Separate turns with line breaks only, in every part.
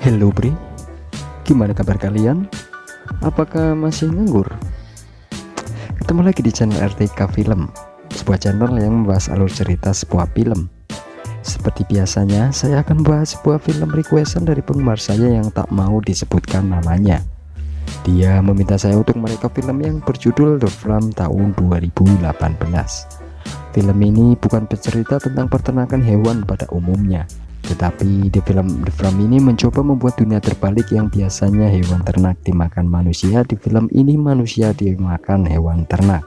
Hello Bre, gimana kabar kalian? Apakah masih nganggur? Ketemu lagi di channel RTK Film, sebuah channel yang membahas alur cerita sebuah film. Seperti biasanya, saya akan membahas sebuah film requestan dari penggemar saya yang tak mau disebutkan namanya. Dia meminta saya untuk mereka film yang berjudul The Farm tahun 2018. Film ini bukan bercerita tentang peternakan hewan pada umumnya, tetapi di film The Farm ini mencoba membuat dunia terbalik yang biasanya hewan ternak dimakan manusia. Di film ini manusia dimakan hewan ternak,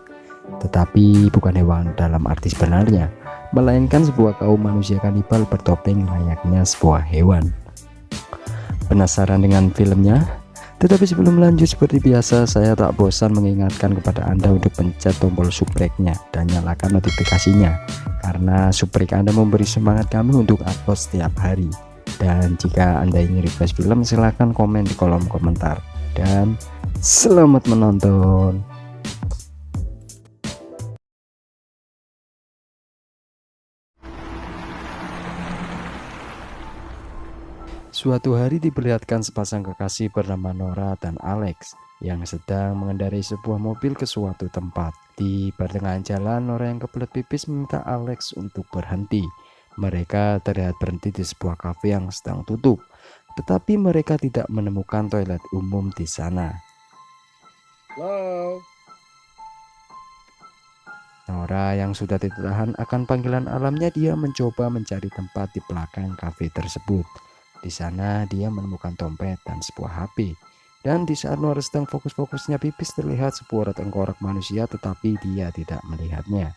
tetapi bukan hewan dalam arti sebenarnya, melainkan sebuah kaum manusia kanibal bertopeng layaknya sebuah hewan. Penasaran dengan filmnya? Tetapi sebelum lanjut, seperti biasa saya tak bosan mengingatkan kepada Anda untuk pencet tombol subscribe-nya dan nyalakan notifikasinya, karena subscribe Anda memberi semangat kami untuk upload setiap hari. Dan jika Anda ingin request film, silahkan komen di kolom komentar. Dan selamat menonton. Suatu hari diperlihatkan sepasang kekasih bernama Nora dan Alex yang sedang mengendarai sebuah mobil ke suatu tempat. Di pertengahan jalan, Nora yang kebelet pipis meminta Alex untuk berhenti. Mereka terlihat berhenti di sebuah kafe yang sedang tutup, tetapi mereka tidak menemukan toilet umum di sana.
Halo.
Nora yang sudah tidak tahan akan panggilan alamnya, dia mencoba mencari tempat di belakang kafe tersebut. Di sana dia menemukan dompet dan sebuah HP. Dan di saat Nora sedang fokus-fokusnya pipis, terlihat sebuah tengkorak manusia, tetapi dia tidak melihatnya.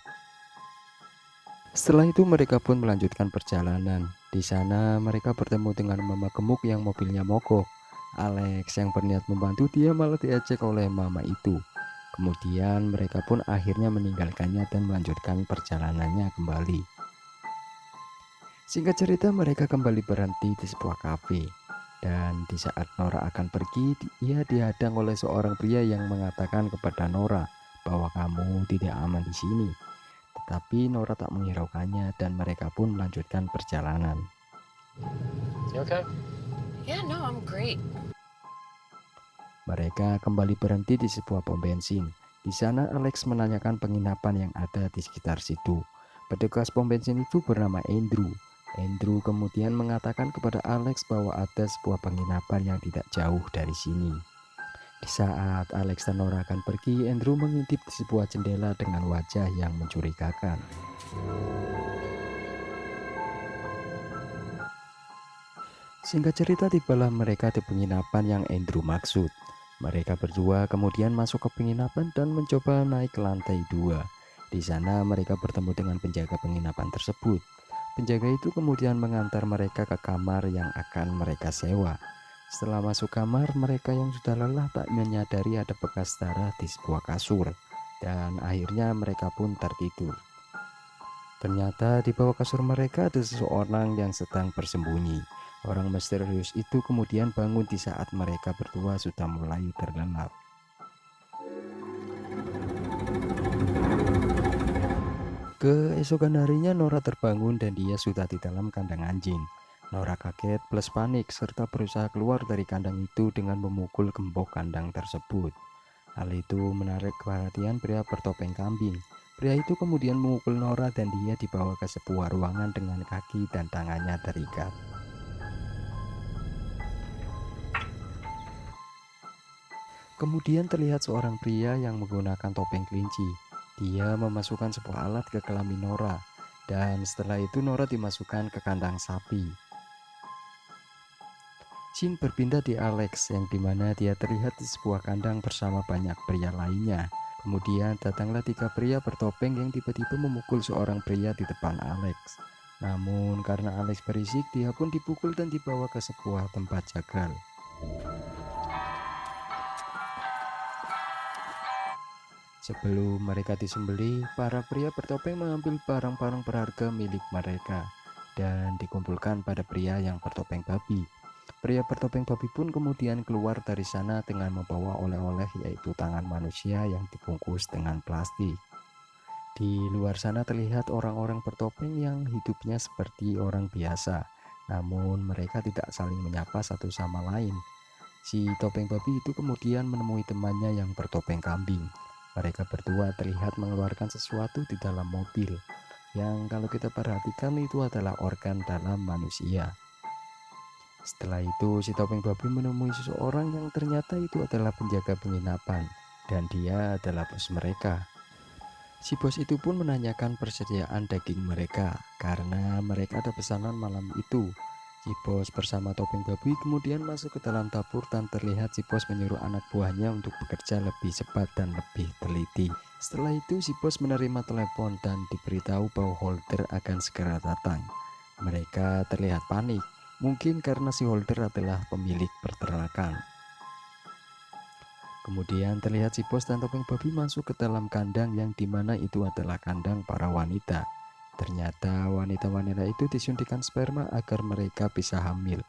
Setelah itu mereka pun melanjutkan perjalanan. Di sana mereka bertemu dengan mama gemuk yang mobilnya mogok. Alex yang berniat membantu, dia malah diejek oleh mama itu. Kemudian mereka pun akhirnya meninggalkannya dan melanjutkan perjalanannya kembali. Singkat cerita, mereka kembali berhenti di sebuah kafe. Dan di saat Nora akan pergi, ia dihadang oleh seorang pria yang mengatakan kepada Nora bahwa kamu tidak aman di sini. Tetapi Nora tak menghiraukannya dan mereka pun melanjutkan perjalanan.
You okay?
Yeah, no, I'm great.
Mereka kembali berhenti di sebuah pom bensin. Di sana Alex menanyakan penginapan yang ada di sekitar situ. Petugas pom bensin itu bernama Andrew. Andrew kemudian mengatakan kepada Alex bahwa ada sebuah penginapan yang tidak jauh dari sini. Di saat Alex dan Nora akan pergi, Andrew mengintip di sebuah jendela dengan wajah yang mencurigakan. Singkat cerita, tibalah mereka di penginapan yang Andrew maksud. Mereka berdua kemudian masuk ke penginapan dan mencoba naik ke lantai 2. Di sana mereka bertemu dengan penjaga penginapan tersebut. Penjaga itu kemudian mengantar mereka ke kamar yang akan mereka sewa. Setelah masuk kamar, mereka yang sudah lelah tak menyadari ada bekas darah di sebuah kasur. Dan akhirnya mereka pun tertidur. Ternyata di bawah kasur mereka ada seseorang yang sedang bersembunyi. Orang misterius itu kemudian bangun di saat mereka berdua sudah mulai terlelap. Keesokan harinya Nora terbangun dan dia sudah di dalam kandang anjing. Nora kaget plus panik serta berusaha keluar dari kandang itu dengan memukul gembok kandang tersebut. Hal itu menarik perhatian pria bertopeng kambing. Pria itu kemudian memukul Nora dan dia dibawa ke sebuah ruangan dengan kaki dan tangannya terikat. Kemudian terlihat seorang pria yang menggunakan topeng kelinci. Dia memasukkan sebuah alat ke kelamin Nora, dan setelah itu Nora dimasukkan ke kandang sapi. Scene berpindah di Alex, yang dimana dia terlihat di sebuah kandang bersama banyak pria lainnya. Kemudian datanglah 3 pria bertopeng yang tiba-tiba memukul seorang pria di depan Alex. Namun karena Alex berisik, dia pun dipukul dan dibawa ke sebuah tempat jagal. Sebelum mereka disembelih, para pria bertopeng mengambil barang-barang berharga milik mereka dan dikumpulkan pada pria yang bertopeng babi. Pria bertopeng babi pun kemudian keluar dari sana dengan membawa oleh-oleh, yaitu tangan manusia yang dibungkus dengan plastik. Di luar sana terlihat orang-orang bertopeng yang hidupnya seperti orang biasa. Namun mereka tidak saling menyapa satu sama lain. Si topeng babi itu kemudian menemui temannya yang bertopeng kambing. Mereka berdua terlihat mengeluarkan sesuatu di dalam mobil, yang kalau kita perhatikan itu adalah organ dalam manusia. Setelah itu si topeng babi menemui seseorang yang ternyata itu adalah penjaga penginapan, dan dia adalah bos mereka. Si bos itu pun menanyakan persediaan daging mereka karena mereka ada pesanan malam itu. Si bos bersama topeng babi kemudian masuk ke dalam dapur dan terlihat si bos menyuruh anak buahnya untuk bekerja lebih cepat dan lebih teliti. Setelah itu si bos menerima telepon dan diberitahu bahwa Holder akan segera datang. Mereka terlihat panik, mungkin karena si Holder adalah pemilik peternakan. Kemudian terlihat si bos dan topeng babi masuk ke dalam kandang yang dimana itu adalah kandang para wanita. Ternyata wanita-wanita itu disuntikan sperma agar mereka bisa hamil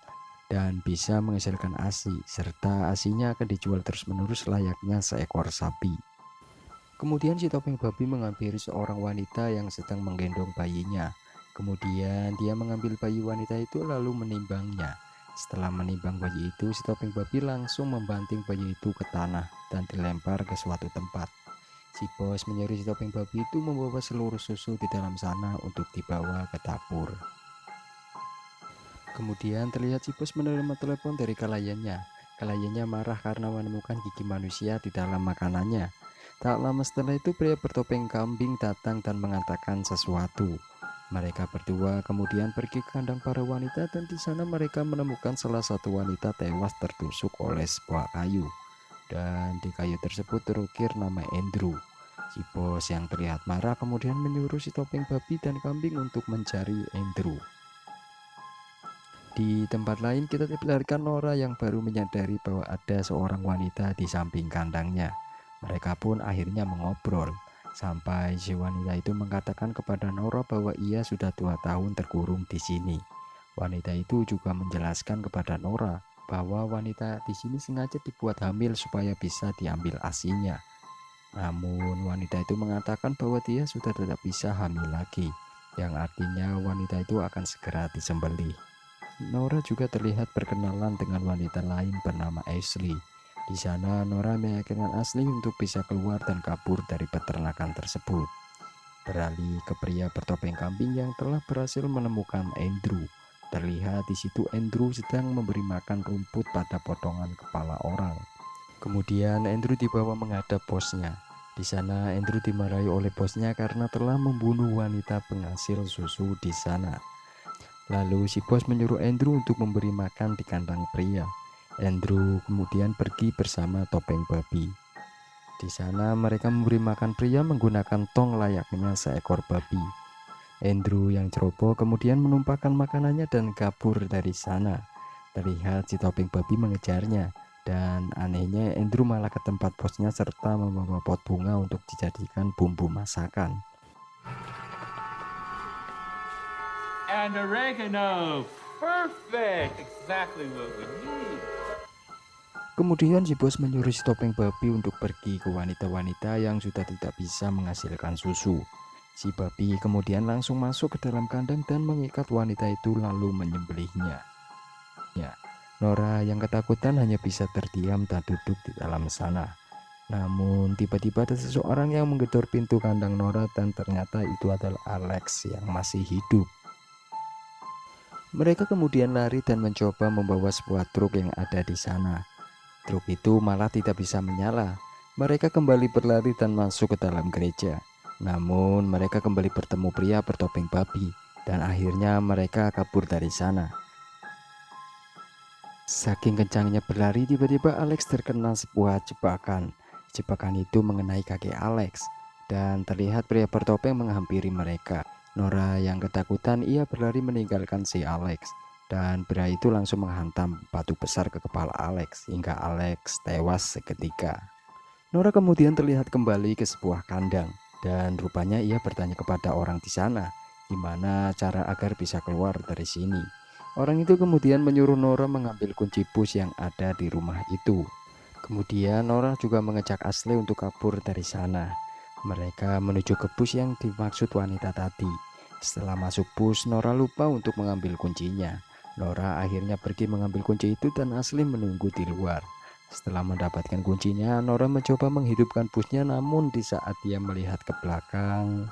dan bisa menghasilkan ASI, serta ASINya akan dijual terus-menerus layaknya seekor sapi. Kemudian si topeng babi menghampiri seorang wanita yang sedang menggendong bayinya. Kemudian dia mengambil bayi wanita itu lalu menimbangnya. Setelah menimbang bayi itu, si topeng babi langsung membanting bayi itu ke tanah dan dilempar ke suatu tempat. Si bos menyuruh si topeng babi itu membawa seluruh susu di dalam sana untuk dibawa ke dapur. Kemudian terlihat si bos menerima telepon dari kliennya. Kliennya marah karena menemukan gigi manusia di dalam makanannya. Tak lama setelah itu pria bertopeng kambing datang dan mengatakan sesuatu. Mereka berdua kemudian pergi ke kandang para wanita dan di sana mereka menemukan salah satu wanita tewas tertusuk oleh sebuah kayu. Dan di kayu tersebut terukir nama Andrew. Si bos yang terlihat marah kemudian menyuruh si topeng babi dan kambing untuk mencari Andrew. Di tempat lain kita diperlihatkan Nora yang baru menyadari bahwa ada seorang wanita di samping kandangnya. Mereka pun akhirnya mengobrol sampai si wanita itu mengatakan kepada Nora bahwa ia sudah 2 tahun terkurung di sini. Wanita itu juga menjelaskan kepada Nora bahwa wanita di sini sengaja dibuat hamil supaya bisa diambil ASINya. Namun wanita itu mengatakan bahwa dia sudah tidak bisa hamil lagi, yang artinya wanita itu akan segera disembelih. Nora juga terlihat berkenalan dengan wanita lain bernama Ashley. Di sana Nora meyakinkan Ashley untuk bisa keluar dan kabur dari peternakan tersebut. Beralih ke pria bertopeng kambing yang telah berhasil menemukan Andrew. Terlihat di situ Andrew sedang memberi makan rumput pada potongan kepala orang. Kemudian Andrew dibawa menghadap bosnya. Di sana Andrew dimarahi oleh bosnya karena telah membunuh wanita penghasil susu di sana. Lalu si bos menyuruh Andrew untuk memberi makan di kandang pria. Andrew kemudian pergi bersama topeng babi. Di sana mereka memberi makan pria menggunakan tong layaknya seekor babi. Andrew yang ceroboh kemudian menumpahkan makanannya dan kabur dari sana. Terlihat si topeng babi mengejarnya, dan anehnya Andrew malah ke tempat bosnya serta membawa pot bunga untuk dijadikan bumbu masakan.
And oregano. Perfect. Exactly what we need.
Kemudian si bos menyuruh si topeng babi untuk pergi ke wanita-wanita yang sudah tidak bisa menghasilkan susu. Si babi kemudian langsung masuk ke dalam kandang dan mengikat wanita itu lalu menyembelihnya. Nora yang ketakutan hanya bisa terdiam dan duduk di dalam sana. Namun tiba-tiba ada seseorang yang menggedor pintu kandang Nora dan ternyata itu adalah Alex yang masih hidup. Mereka kemudian lari dan mencoba membawa sebuah truk yang ada di sana. Truk itu malah tidak bisa menyala. Mereka kembali berlari dan masuk ke dalam gereja. Namun mereka kembali bertemu pria bertopeng babi dan akhirnya mereka kabur dari sana. Saking kencangnya berlari, tiba-tiba Alex terkena sebuah jebakan. Jebakan itu mengenai kaki Alex dan terlihat pria bertopeng menghampiri mereka. Nora yang ketakutan ia berlari meninggalkan si Alex. Dan pria itu langsung menghantam batu besar ke kepala Alex hingga Alex tewas seketika. Nora kemudian terlihat kembali ke sebuah kandang dan rupanya ia bertanya kepada orang di sana gimana cara agar bisa keluar dari sini. Orang itu kemudian menyuruh Nora mengambil kunci bus yang ada di rumah itu. Kemudian Nora juga mengajak Ashley untuk kabur dari sana. Mereka menuju ke bus yang dimaksud wanita tadi. Setelah masuk bus, Nora lupa untuk mengambil kuncinya. Nora akhirnya pergi mengambil kunci itu dan Ashley menunggu di luar. Setelah mendapatkan kuncinya, Nora mencoba menghidupkan busnya, namun di saat dia melihat ke belakang,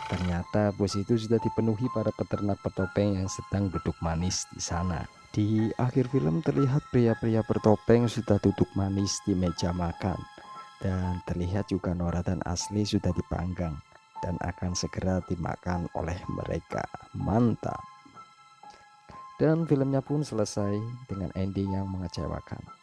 ternyata bus itu sudah dipenuhi para peternak bertopeng yang sedang duduk manis di sana. Di akhir film terlihat pria-pria bertopeng sudah duduk manis di meja makan. Dan terlihat juga Nora dan Ashley sudah dipanggang dan akan segera dimakan oleh mereka. Mantap. Dan filmnya pun selesai dengan ending yang mengecewakan.